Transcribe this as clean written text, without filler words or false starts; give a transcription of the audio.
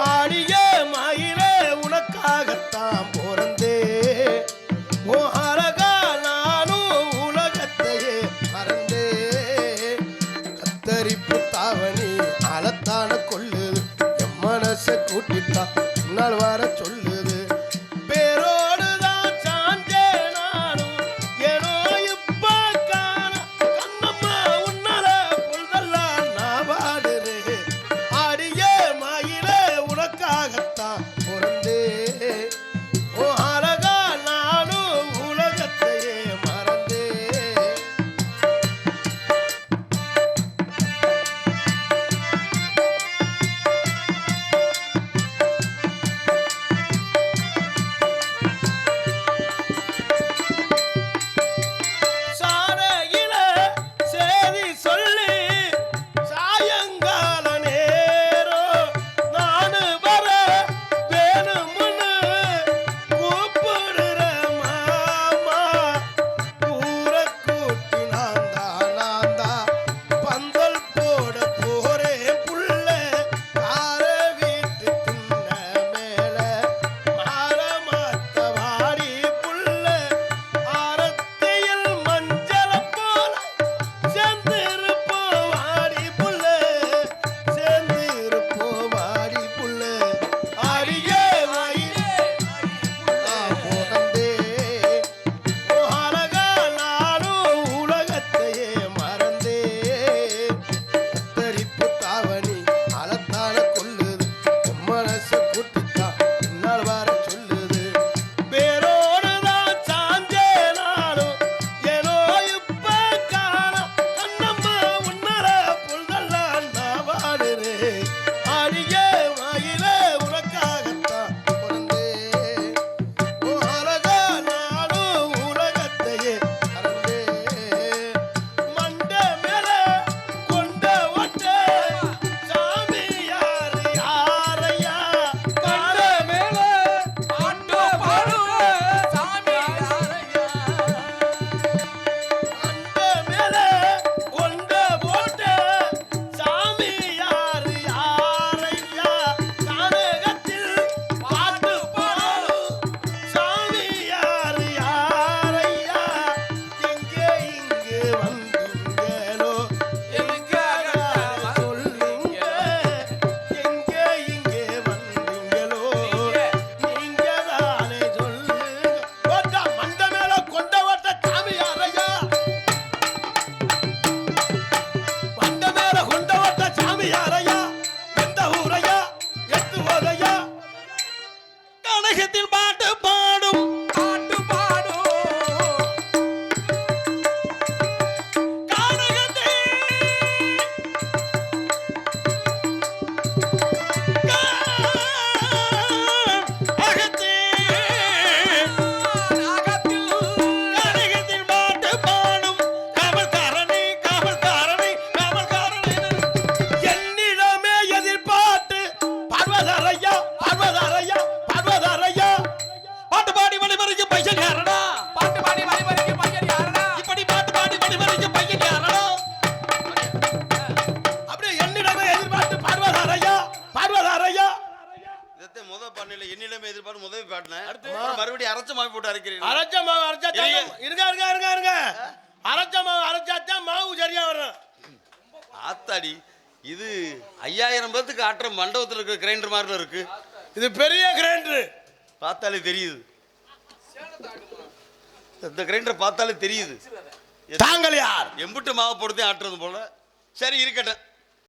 ஆடிய மயிலே உனக்காகத்தான் பிறந்தே ஓ அழகா நானும் உலகத்தையே மறந்தே கத்தரிப்பு தாவணி அலத்தான கொள்ளுது என் மனசை கூட்டித்தான் நாள் வர சொல்லுது பேரோடுதான் சாஞ்சே நானும் ஏனோ இப்ப காண கண்ணம்மா உன்னால பொழுதெல்லாம் நான் வாடுறேன் ஆடிய மயிலே உனக்காகத்தான் பிறந்தே ஓ அழகா நானும் உலகத்தையே மறந்தே சாரையில சேதி சொல்லி சாயங்கால நேரம் நானு வர வேணும்னு கூப்பிடுற மாமா ஊரை கூட்டி நான் பந்தல் போட போறேன் புள்ள கார வீட்டு திண்ண மேல மாற மாத்த வாடி புள்ள ஆரத்தியில் மஞ்சள போல சேர்ந்திருப்போம் வாடி புள்ள சேர்ந்திருப்போம் வாடி புள்ள ஆடிய மயிலே போதந்தே ஓ அழகா நானும் உலகத்தையே மறந்தே கத்தரிப்பு தாவணி அலத்தான கொள்ளுது என் மனசை கூட்டித்தான் என்னால் வர சொல்லுது பேரோடுதான் சாஞ்சே நானும் ஏனோ இப்ப காண கண்ணம்மா உன்னர பொழுதெல்லாம் நான் வாடுறேன் ஆடிய மயிலே உனக்காகத்தான் பிறந்தே ஓ அழகா நானும் உலகத்தையே மறந்தே மண்டை மேல கொண்ட ஒட்ட சாமி யாரு யாரையா கண்ட மேல ஆட்டோ பாடுவ சாமி யாரையா மண்டை மேல கொண்ட போட்ட சாமி யாரு யாரையா கானகத்தில் பாட்டு பாடும் சாமி யாரு யாரையா எங்கே இங்கு வந்தீங்களோ எதுக்காக சொல்லுங்க எங்கே இங்கே வந்தீங்களோ நீங்க தானே சொல்லுங்க ஓட்டா மண்ட மேல கொண்ட ஓட்ட சாமி யாரையா மண்ட மேல கொண்ட ஓட்ட சாமி யாரையா எந்த ஊரையா எட்டு ஓதையா கனகத்தில் பாட்டு பாடும் கானகத்தில் கனகத்தில் பாட்டு பாடும் காவல்காரணி என்னிடமே எதிர்பார்த்து பார்வதாரையா பாட்டு பாடி வழிமறிக்கு பையன் யாரடா இப்படி பாட்டு பாடி வழிமறிக்கு பையன் யாரடா அப்படியே என்னிடமே எதிர்பார்த்து பார்வதாரையா இதத்தை முத பண்ணல என்னிடமே எதிர்பார்த்து முதவே பாட்டினேன் மறுபடியும் அரைச்ச மாவி போட்டு அரைக்கிறீங்க அரைச்ச மாவு இருங்க அரைச்ச மாவு அரைச்சாத்தான் மாவு சரியா வரும் ஆத்தாடி இது 5000 பேத்துக்கு ஆட்டுற மண்டபத்தில் இருக்கிற கிரைண்டர் மாதிரி இருக்கு இது பெரிய கிரைண்டர் பார்த்தாலே தெரியுது இந்த கிரைண்டர் பார்த்தாலே தெரியுது தாங்கள் யார் எம்புட்டு மாவு போடுதே ஆட்டுறது போல சரி இருக்கட்டும்